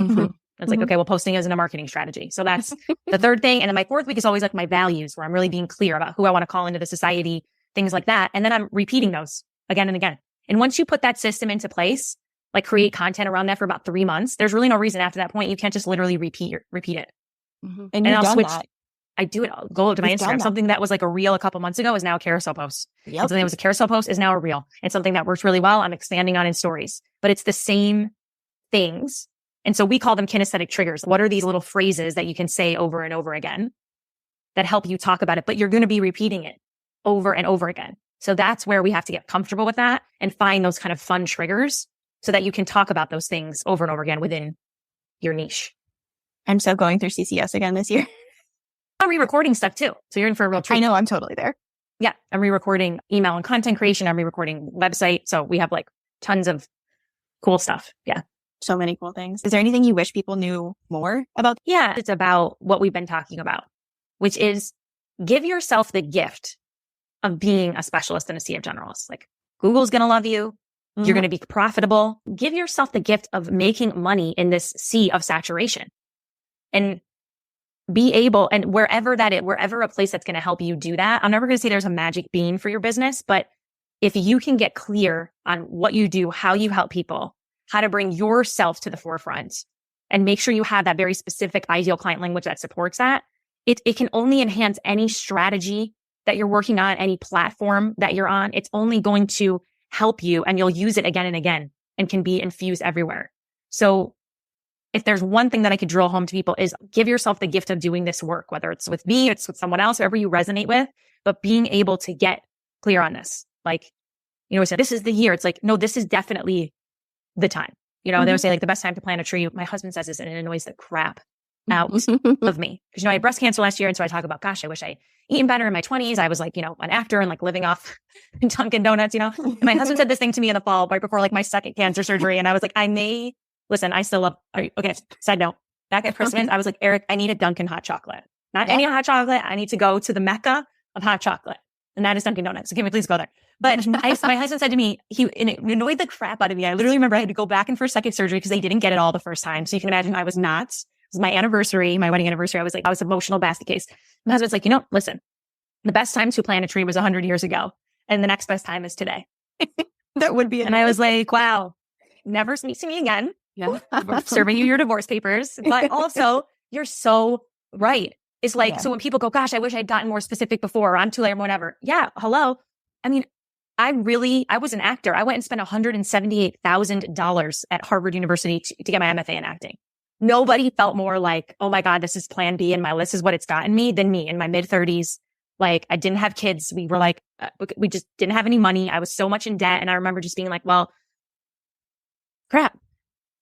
It's like, okay, well, posting isn't a marketing strategy. So that's the third thing. And then my 4th week is always like my values, where I'm really being clear about who I want to call into the society, things like that. And then I'm repeating those again and again. And once you put that system into place, like create content around that for about 3 months, there's really no reason after that point, you can't just literally repeat it. And I'll switch. That. I do it. I'll go to my Instagram. Something that was like a reel a couple months ago is now a carousel post. Yep. Something that was a carousel post is now a reel. And something that works really well, I'm expanding on in stories. But it's the same things. And so we call them kinesthetic triggers. What are these little phrases that you can say over and over again that help you talk about it, but you're going to be repeating it over and over again. So that's where we have to get comfortable with that and find those kind of fun triggers so that you can talk about those things over and over again within your niche. I'm so going through CCS again this year. I'm re-recording stuff too. So you're in for a real treat. I know, I'm totally there. Yeah. I'm re-recording email and content creation. I'm re-recording website. So we have like tons of cool stuff. Yeah. So many cool things. Is there anything you wish people knew more about? Yeah. It's about what we've been talking about, which is give yourself the gift of being a specialist and a SEO generalist. Like Google's going to love you. You're going to be profitable. Give yourself the gift of making money in this sea of saturation and be able, and wherever a place that's going to help you do that. I'm never going to say there's a magic bean for your business, but if you can get clear on what you do, how you help people, how to bring yourself to the forefront and make sure you have that very specific ideal client language that supports that, it can only enhance any strategy that you're working on, any platform that you're on. It's only going to help you and you'll use it again and again and can be infused everywhere. So if there's one thing that I could drill home to people is give yourself the gift of doing this work, whether it's with me, it's with someone else, whoever you resonate with, but being able to get clear on this. Like, we say, this is the year. It's like, no, this is definitely the time. They'll say like the best time to plant a tree. My husband says this and it annoys the crap out of me. Because, I had breast cancer last year. And so I talk about, gosh, I wish I eaten better in my 20s. I was like, an actor and like living off Dunkin' Donuts, And my husband said this thing to me in the fall, right before like my second cancer surgery. And I was like, listen, I still love, okay, side note, back at Christmas, I was like, Eric, I need a Dunkin' hot chocolate. Not any hot chocolate. I need to go to the Mecca of hot chocolate. And that is Dunkin' Donuts. So can we please go there? But my husband said to me, and it annoyed the crap out of me. I literally remember I had to go back in for second surgery because they didn't get it all the first time. So you can imagine I was not. It was my anniversary, my wedding anniversary. I was emotional basket case. My husband's like, listen, the best time to plant a tree was 100 years ago. And the next best time is today. That would be. And I was like, wow, never speak to me again. Yeah. Serving you your divorce papers. But also, you're so right. It's like, so when people go, gosh, I wish I'd gotten more specific before, or I'm too late or whatever. Yeah. Hello. I mean, I was an actor. I went and spent $178,000 at Harvard University to get my MFA in acting. Nobody felt more like, oh my God, this is plan B and my list is what it's gotten me than me in my mid 30s. Like I didn't have kids. We were like, we just didn't have any money. I was so much in debt. And I remember just being like, well, crap,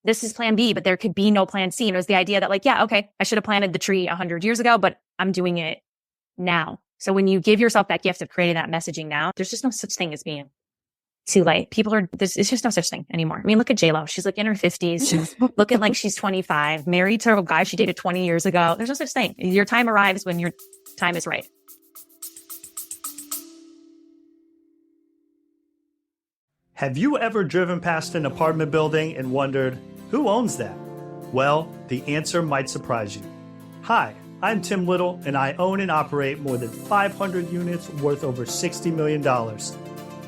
this is plan B, but there could be no plan C. And it was the idea that like, yeah, okay, I should have planted the tree 100 years ago, but I'm doing it now. So when you give yourself that gift of creating that messaging now, there's just no such thing as being too late. It's just no such thing anymore. I mean, look at J-Lo. She's like in her 50s. She's looking like she's 25, married to a guy she dated 20 years ago. There's no such thing. Your time arrives when your time is right. Have you ever driven past an apartment building and wondered, who owns that? Well, the answer might surprise you. Hi, I'm Tim Little, and I own and operate more than 500 units worth over $60 million.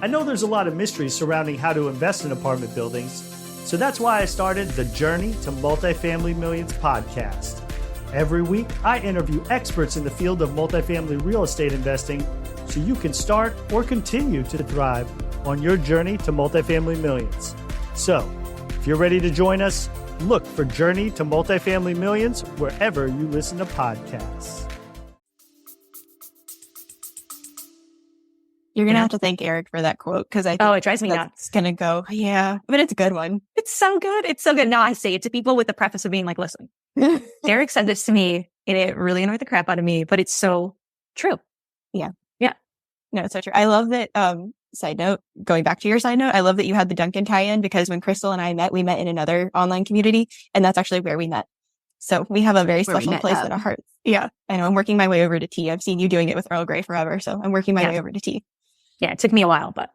I know there's a lot of mystery surrounding how to invest in apartment buildings, so that's why I started the Journey to Multifamily Millions podcast. Every week, I interview experts in the field of multifamily real estate investing so you can start or continue to thrive on your journey to multifamily millions. So, if you're ready to join us, look for Journey to Multifamily Millions wherever you listen to podcasts. You're going to have to thank Eric for that quote because I think it drives me nuts. It's going to go, yeah, but it's a good one. It's so good. It's so good. Now I say it to people with the preface of being like, listen, Eric said this to me and it really annoyed the crap out of me, but it's so true. Yeah. Yeah. No, it's so true. I love that. Side note, going back to your side note, I love that you had the Dunkin' tie-in because when Crystal and I met, we met in another online community and that's actually where we met. So we have a very special place in our hearts. Yeah. I know. I'm working my way over to tea. I've seen you doing it with Earl Grey forever. So I'm working my way over to tea. Yeah, it took me a while, but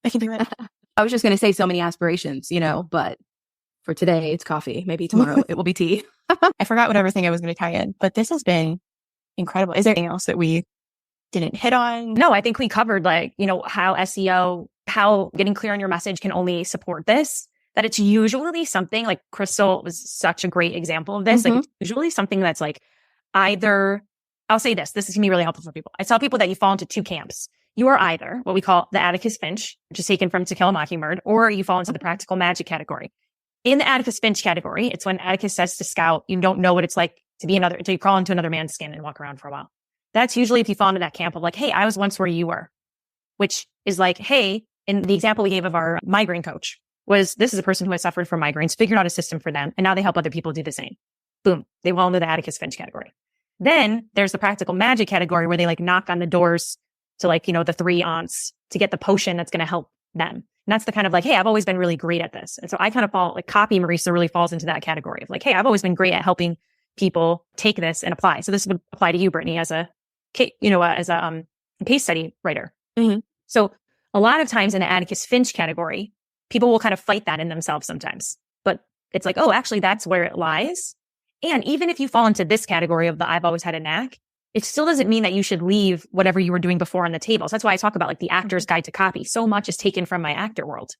I can do it. I was just going to say so many aspirations, but for today it's coffee. Maybe tomorrow it will be tea. I forgot whatever thing I was going to tie in, but this has been incredible. Is there anything else that we didn't hit on? No, I think we covered how SEO, how getting clear on your message can only support this, that it's usually something like Crystal was such a great example of this. Like it's usually something that's like either, I'll say this is going to be really helpful for people. I tell people that you fall into two camps. You are either what we call the Atticus Finch, which is taken from To Kill a Mockingbird, or you fall into the practical magic category. In the Atticus Finch category, it's when Atticus says to scout, you don't know what it's like to be until you crawl into another man's skin and walk around for a while. That's usually if you fall into that camp of like, hey, I was once where you were, which is like, hey, in the example we gave of our migraine coach was this is a person who has suffered from migraines, figured out a system for them, and now they help other people do the same. Boom. They fall into the Atticus Finch category. Then there's the practical magic category where they like knock on the doors to like, the 3 aunts to get the potion that's going to help them. And that's the kind of like, hey, I've always been really great at this. And so I kind of fall like copy Marisa really falls into that category of like, hey, I've always been great at helping people take this and apply. So this would apply to you, Brittany, as a case study writer. Mm-hmm. So a lot of times in the Atticus Finch category, people will kind of fight that in themselves sometimes, but it's like, oh, actually that's where it lies. And even if you fall into this category of the I've always had a knack, it still doesn't mean that you should leave whatever you were doing before on the table. So that's why I talk about like the actor's guide to copy. So much is taken from my actor world.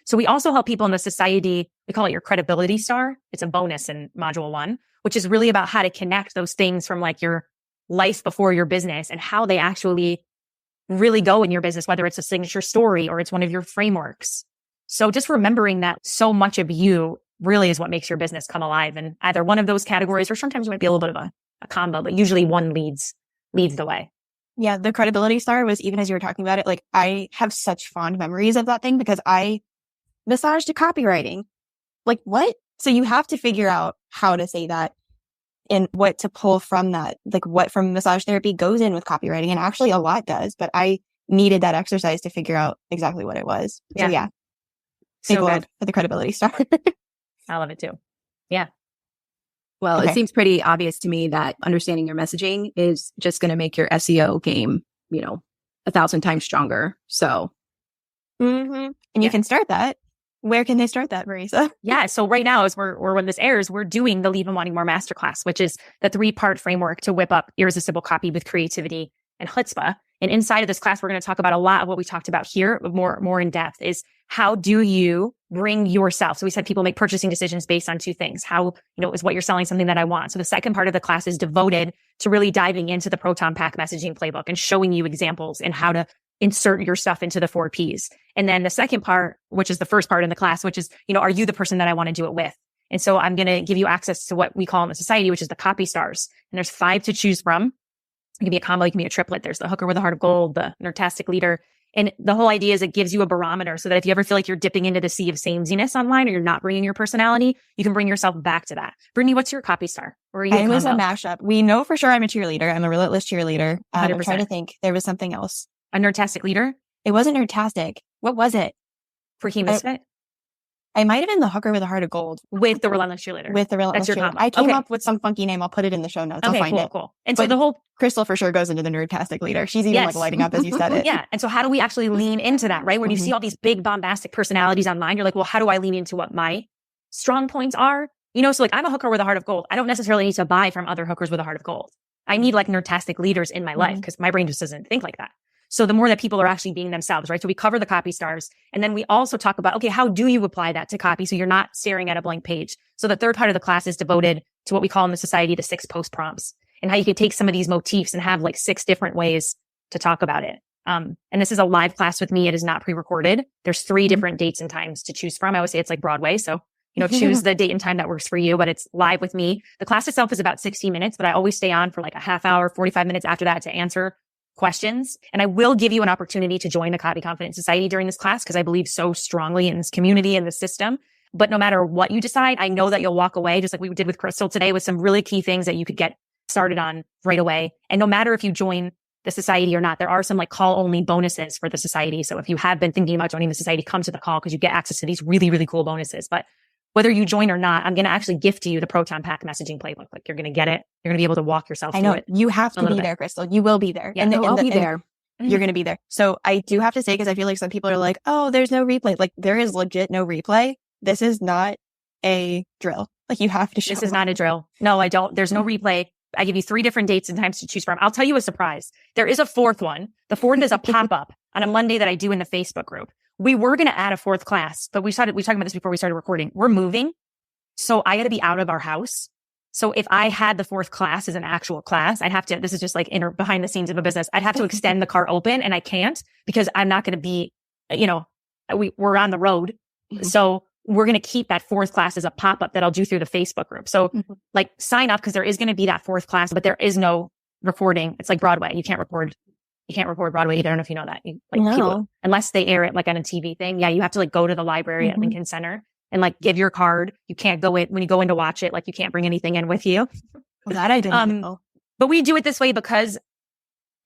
So we also help people in the society. We call it your credibility star. It's a bonus in module 1, which is really about how to connect those things from like your life before your business and how they actually really go in your business, whether it's a signature story or it's one of your frameworks. So just remembering that so much of you really is what makes your business come alive in either one of those categories, or sometimes it might be a little bit of a combo, but usually one leads the way. Yeah, the credibility star was, even as you were talking about it, like I have such fond memories of that thing because I massaged to copywriting. Like what? So you have to figure out how to say that and what to pull from that, like what from massage therapy goes in with copywriting. And actually a lot does, but I needed that exercise to figure out exactly what it was. So yeah. So good. For the credibility star. I love it too. Yeah. Well, Okay. It seems pretty obvious to me that understanding your messaging is just going to make your SEO game, 1,000 times stronger. So. Mm-hmm. And you can start that. Where can they start that, Marisa? Yeah. So right now, as when this airs, we're doing the Leave 'em Wanting More Masterclass, which is the 3-part framework to whip up irresistible copy with creativity and chutzpah. And inside of this class, we're going to talk about a lot of what we talked about here, but more in depth is how do you bring yourself? So we said people make purchasing decisions based on 2 things. How, is what you're selling something that I want? So the second part of the class is devoted to really diving into the Proton Pack messaging playbook and showing you examples and how to insert your stuff into the 4 Ps. And then the second part, which is the first part in the class, which is, are you the person that I want to do it with? And so I'm going to give you access to what we call in the society, which is the copy stars. And there's 5 to choose from. It can be a combo, it can be a triplet. There's the hooker with a heart of gold, the Nerdtastic leader. And the whole idea is it gives you a barometer so that if you ever feel like you're dipping into the sea of sameness online or you're not bringing your personality, you can bring yourself back to that. Brittany, what's your copy star? Or are you I was a mashup. We know for sure I'm a cheerleader. I'm a relentless cheerleader. I'm 100%. trying to think. There was something else. A Nerdtastic leader? It wasn't Nerdtastic. What was it? Freaky Misfit? I might have been the hooker with a heart of gold. With the relentless cheerleader. With the relentless That's your cheerleader. combo. I came Okay. up with some funky name. I'll put it in the show notes. I'll Okay, find it. cool. And so But the whole Crystal for sure goes into the Nerdtastic leader. She's even like lighting up as you said it. Yeah. And so how do we actually lean into that, right? When you see all these big bombastic personalities online, you're like, well, how do I lean into what my strong points are? So like I'm a hooker with a heart of gold. I don't necessarily need to buy from other hookers with a heart of gold. I need like Nerdtastic leaders in my life because my brain just doesn't think like that. So the more that people are actually being themselves, right? So we cover the copy stars. And then we also talk about, okay, how do you apply that to copy so you're not staring at a blank page? So the third part of the class is devoted to what we call in the society the 6 post prompts and how you can take some of these motifs and have like 6 different ways to talk about it. And this is a live class with me. It is not pre-recorded. There's 3 different dates and times to choose from. I always say it's like Broadway. So, choose the date and time that works for you, but it's live with me. The class itself is about 60 minutes, but I always stay on for like a half hour, 45 minutes after that to answer questions. And I will give you an opportunity to join the Copy Confidence Society during this class because I believe so strongly in this community and the system. But no matter what you decide, I know that you'll walk away, just like we did with Crystal today, with some really key things that you could get started on right away. And no matter if you join the society or not, there are some like call only bonuses for the society. So if you have been thinking about joining the society, come to the call because you get access to these really, really cool bonuses. But whether you join or not, I'm going to actually gift you the Proton Pack messaging playbook. Like you're going to get it. You're going to be able to walk yourself through it. You have to be there, Crystal. You will be there. Yeah, I'll be there. You're going to be there. So I do have to say, because I feel like some people are like, oh, there's no replay. Like there is legit no replay. This is not a drill. Like you have to show This is not a drill. No, I don't. There's no replay. I give you 3 different dates and times to choose from. I'll tell you a surprise. There is a 4th one. The 4th is a pop-up on a Monday that I do in the Facebook group. We were going to add a 4th class, but we talked about this before we started recording. We're moving. So I got to be out of our house. So if I had the 4th class as an actual class, I'd have to, this is just like behind the scenes of a business. I'd have to extend the car open and I can't because I'm not going to be, we're on the road. So we're going to keep that fourth class as a pop-up that I'll do through the Facebook group. So like sign up because there is going to be that fourth class, but there is no recording. It's like Broadway. You can't record Broadway either. I don't know if you know that. People, unless they air it like on a TV thing. Yeah. You have to like go to the library at Lincoln Center and like give your card. You can't go in when you go in to watch it. Like you can't bring anything in with you. Well, that I didn't know. But we do it this way because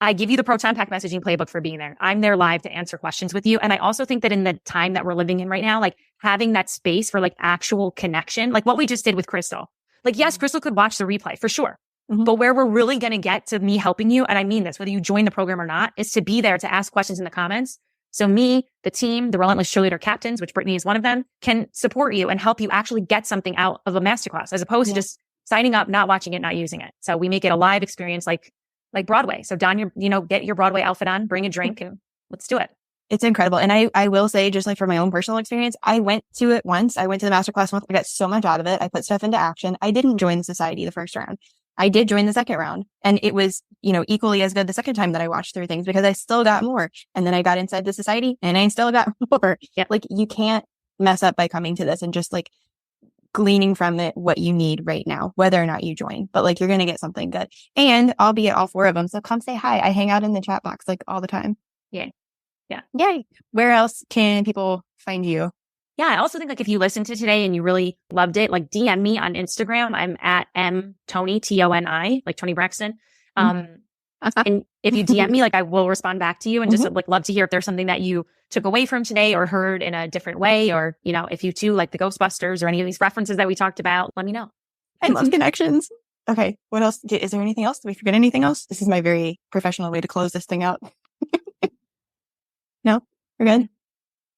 I give you the Proton Pack messaging playbook for being there. I'm there live to answer questions with you. And I also think that in the time that we're living in right now, like having that space for like actual connection, like what we just did with Crystal. Like, yes, Crystal could watch the replay for sure. But where we're really going to get to me helping you, and I mean this, whether you join the program or not, is to be there to ask questions in the comments. So me, the team, the Relentless Cheerleader Captains, which Brittany is one of them, can support you and help you actually get something out of a masterclass as opposed to just signing up, not watching it, not using it. So we make it a live experience like Broadway. So don your, get your Broadway outfit on, bring a drink, and let's do it. It's incredible. And I will say, just like from my own personal experience, I went to it once. I went to the masterclass once. I got so much out of it. I put stuff into action. I didn't join the society the first round. I did join the second round, and it was, equally as good the second time that I watched through things because I still got more. And then I got inside the society and I still got more. Like you can't mess up by coming to this and just like gleaning from it what you need right now, whether or not you join, but like you're going to get something good. And I'll be at all four of them. So come say hi. I hang out in the chat box like all the time. Yeah. Yay. Where else can people find you? Yeah. I also think like if you listened to today and you really loved it, like DM me on Instagram. I'm at mtoni, Toni, like Toni Braxton. And if you DM me, like I will respond back to you and just like love to hear if there's something that you took away from today or heard in a different way, or, if you too like the Ghostbusters or any of these references that we talked about, let me know. I love connections. Okay. What else? Is there anything else? Did we forget anything else? This is my very professional way to close this thing out. No, we're good.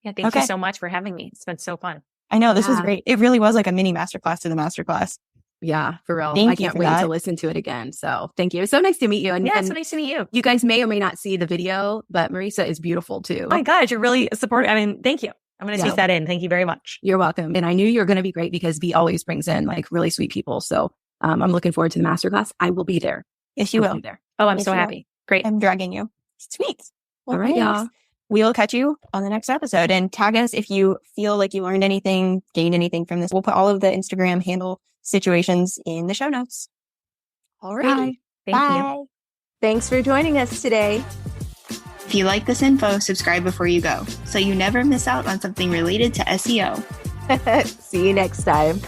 Yeah. Thank you so much for having me. It's been so fun. I know this was great. It really was like a mini masterclass to the masterclass. Yeah, for real. Thank I can't wait to listen to it again. So thank you. It's so nice to meet you. And it's so nice to meet you. You guys may or may not see the video, but Marisa is beautiful too. Oh my God, you're really supportive. I mean, thank you. I'm going to take that in. Thank you very much. You're welcome. And I knew you were going to be great because B always brings in like really sweet people. So I'm looking forward to the masterclass. I will be there. Yes, you will. Be there. Oh, I'm so happy. Great. I'm dragging you. Sweet. Well, all right, y'all. We'll catch you on the next episode, and tag us if you feel like you learned anything, gained anything from this. We'll put all of the Instagram handle situations in the show notes. All right. Thank you. Thanks for joining us today. If you like this info, subscribe before you go so you never miss out on something related to SEO. See you next time.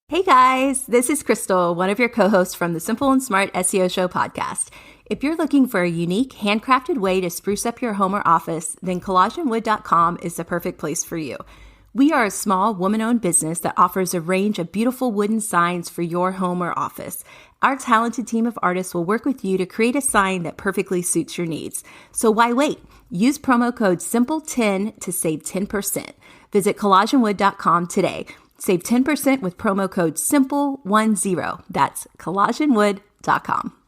Hey guys, this is Crystal, one of your co-hosts from the Simple and Smart SEO Show podcast. If you're looking for a unique, handcrafted way to spruce up your home or office, then collagenwood.com is the perfect place for you. We are a small, woman-owned business that offers a range of beautiful wooden signs for your home or office. Our talented team of artists will work with you to create a sign that perfectly suits your needs. So why wait? Use promo code SIMPLE10 to save 10%. Visit collagenwood.com today. Save 10% with promo code SIMPLE10. That's collagenwood.com.